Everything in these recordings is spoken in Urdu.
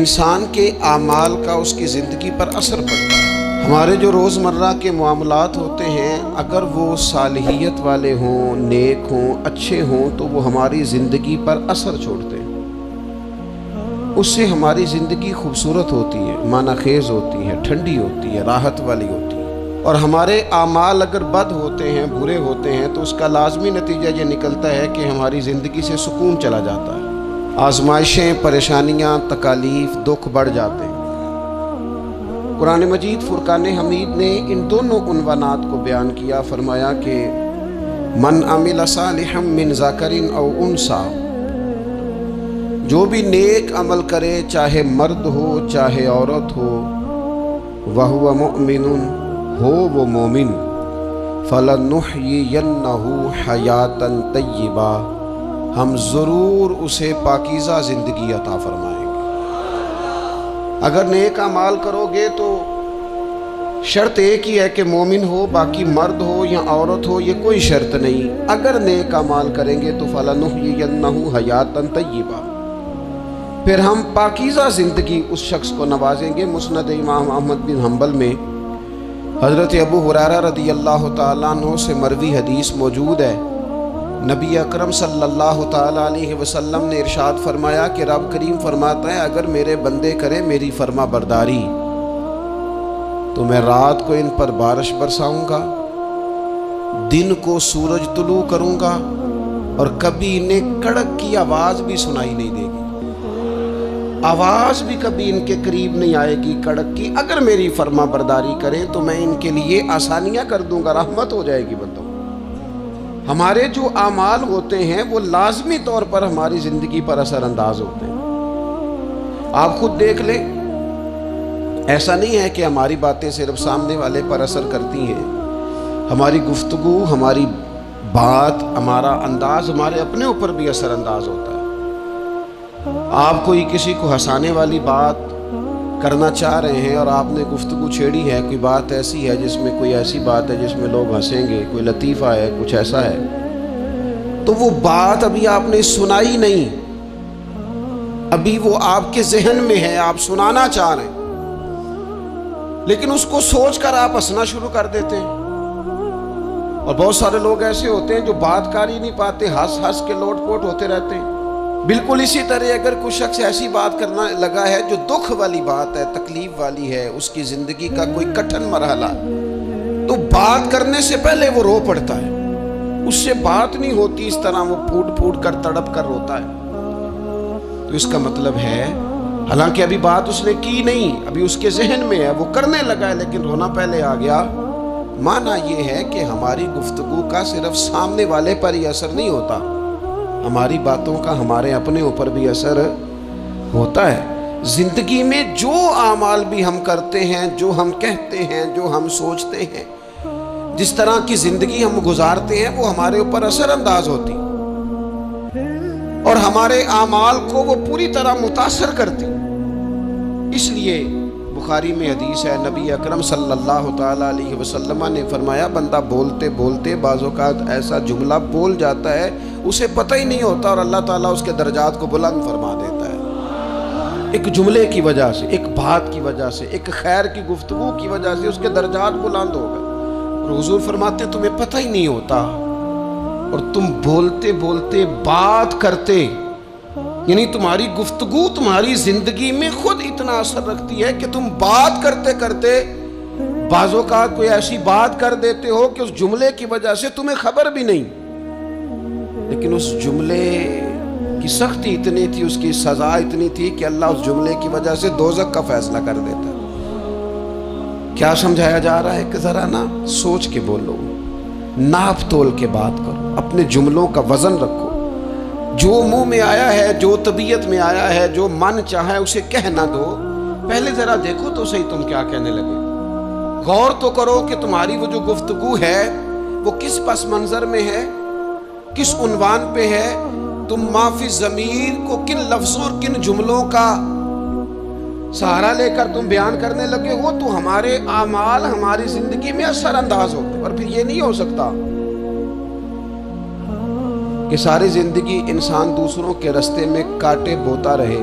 انسان کے اعمال کا اس کی زندگی پر اثر پڑتا ہے۔ ہمارے جو روزمرہ کے معاملات ہوتے ہیں، اگر وہ صالحیت والے ہوں، نیک ہوں، اچھے ہوں، تو وہ ہماری زندگی پر اثر چھوڑتے ہیں۔ اس سے ہماری زندگی خوبصورت ہوتی ہے، معنی خیز ہوتی ہے، ٹھنڈی ہوتی ہے، راحت والی ہوتی ہے۔ اور ہمارے اعمال اگر بد ہوتے ہیں، برے ہوتے ہیں، تو اس کا لازمی نتیجہ یہ نکلتا ہے کہ ہماری زندگی سے سکون چلا جاتا ہے، آزمائشیں، پریشانیاں، تکالیف، دکھ بڑھ جاتے ہیں۔ قرآن مجید فرقان حمید نے ان دونوں عنوانات کو بیان کیا، فرمایا کہ من عمل صالحا من ذکر او انثی، جو بھی نیک عمل کرے، چاہے مرد ہو چاہے عورت ہو، وہو مؤمن، ہو وہ مومن، فلنحیینہ حیاتا طیبہ، ہم ضرور اسے پاکیزہ زندگی عطا فرمائیں گے۔ اگر نیک اعمال کرو گے تو شرط ایک ہی ہے کہ مومن ہو، باقی مرد ہو یا عورت ہو یہ کوئی شرط نہیں۔ اگر نیک اعمال کریں گے تو فلنحیینہ حیاتا طیبہ، پھر ہم پاکیزہ زندگی اس شخص کو نوازیں گے۔ مسند امام احمد بن حنبل میں حضرت ابو ہریرہ رضی اللہ تعالیٰ عنہ سے مروی حدیث موجود ہے، نبی اکرم صلی اللہ تعالیٰ علیہ وسلم نے ارشاد فرمایا کہ رب کریم فرماتا ہے اگر میرے بندے کریں میری فرما برداری تو میں رات کو ان پر بارش برساؤں گا، دن کو سورج طلوع کروں گا، اور کبھی انہیں کڑک کی آواز بھی سنائی نہیں دے گی، آواز بھی کبھی ان کے قریب نہیں آئے گی کڑک کی۔ اگر میری فرما برداری کریں تو میں ان کے لیے آسانیاں کر دوں گا، رحمت ہو جائے گی بندوں۔ ہمارے جو اعمال ہوتے ہیں وہ لازمی طور پر ہماری زندگی پر اثر انداز ہوتے ہیں۔ آپ خود دیکھ لیں، ایسا نہیں ہے کہ ہماری باتیں صرف سامنے والے پر اثر کرتی ہیں، ہماری گفتگو، ہماری بات، ہمارا انداز ہمارے اپنے اوپر بھی اثر انداز ہوتا ہے۔ آپ کوئی کسی کو ہنسانے والی بات کرنا چاہ رہے ہیں اور آپ نے گفتگو چھیڑی ہے، کوئی بات ایسی ہے جس میں کوئی ایسی بات ہے جس میں لوگ ہنسیں گے، کوئی لطیفہ ہے، کچھ ایسا ہے، تو وہ بات ابھی آپ نے سنائی نہیں، ابھی وہ آپ کے ذہن میں ہے، آپ سنانا چاہ رہے ہیں، لیکن اس کو سوچ کر آپ ہنسنا شروع کر دیتے ہیں۔ اور بہت سارے لوگ ایسے ہوتے ہیں جو بات کر ہی نہیں پاتے، ہنس ہنس کے لوٹ پوٹ ہوتے رہتے ہیں۔ بالکل اسی طرح اگر کوئی شخص ایسی بات کرنا لگا ہے جو دکھ والی بات ہے، تکلیف والی ہے، اس کی زندگی کا کوئی کٹھن مرحلہ، تو بات کرنے سے پہلے وہ رو پڑتا ہے، اس سے بات نہیں ہوتی، اس طرح وہ پھوٹ پھوٹ کر تڑپ کر روتا ہے۔ تو اس کا مطلب ہے حالانکہ ابھی بات اس نے کی نہیں، ابھی اس کے ذہن میں ہے، وہ کرنے لگا ہے لیکن رونا پہلے آ گیا۔ معنی یہ ہے کہ ہماری گفتگو کا صرف سامنے والے پر ہی اثر نہیں ہوتا، ہماری باتوں کا ہمارے اپنے اوپر بھی اثر ہوتا ہے۔ زندگی میں جو اعمال بھی ہم کرتے ہیں، جو ہم کہتے ہیں، جو ہم سوچتے ہیں، جس طرح کی زندگی ہم گزارتے ہیں وہ ہمارے اوپر اثر انداز ہوتی اور ہمارے اعمال کو وہ پوری طرح متاثر کرتی۔ اس لیے بخاری میں حدیث ہے، نبی اکرم صلی اللہ تعالیٰ علیہ وسلم نے فرمایا بندہ بولتے بولتے بعض اوقات ایسا جملہ بول جاتا ہے اسے پتہ ہی نہیں ہوتا اور اللہ تعالیٰ اس کے درجات کو بلند فرما دیتا ہے۔ ایک جملے کی وجہ سے، ایک بات کی وجہ سے، ایک خیر کی گفتگو کی وجہ سے اس کے درجات بلند ہو گئے۔ اور حضور فرماتے تمہیں پتہ ہی نہیں ہوتا اور تم بولتے بولتے بات کرتے، یعنی تمہاری گفتگو تمہاری زندگی میں خود اتنا اثر رکھتی ہے کہ تم بات کرتے کرتے بعض اوقات کوئی ایسی بات کر دیتے ہو کہ اس جملے کی وجہ سے تمہیں خبر بھی نہیں، لیکن اس جملے کی سختی اتنی تھی، اس کی سزا اتنی تھی کہ اللہ اس جملے کی وجہ سے دوزخ کا فیصلہ کر دیتا۔ کیا سمجھایا جا رہا ہے کہ ذرا نا سوچ کے بولو، ناپ تول کے بات کرو، اپنے جملوں کا وزن رکھو، جو منہ میں آیا ہے، جو طبیعت میں آیا ہے، جو من چاہے اسے کہہ نہ دو، پہلے ذرا دیکھو تو صحیح تم کیا کہنے لگے، غور تو کرو کہ تمہاری وہ جو گفتگو ہے وہ کس پس منظر میں ہے، کس عنوان پہ ہے، تم ما فی الضمیر کو کن لفظوں اور کن جملوں کا سہارا لے کر تم بیان کرنے لگے ہو، تو ہمارے اعمال ہماری زندگی میں اثر انداز ہوتے۔ اور پھر یہ نہیں ہو سکتا کہ ساری زندگی انسان دوسروں کے رستے میں کاٹے بوتا رہے،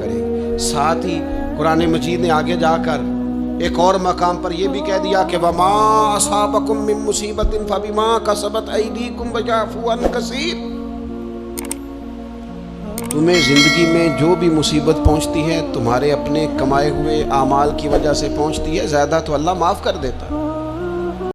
کرے گی۔ ساتھ ہی قرآن مجید نے آگے جا کر ایک اور مقام پر یہ بھی کہہ دیا کہ وَمَا أَصَابَكُم مِّن مُّصِيبَةٍ فَبِمَا كَسَبَتْ أَيْدِيكُمْ وَيَعْفُو عَن كَثِيرٍ۔ تمہیں زندگی میں جو بھی مصیبت پہنچتی ہے تمہارے اپنے کمائے ہوئے اعمال کی وجہ سے پہنچتی ہے، زیادہ تو اللہ معاف کر دیتا ہے۔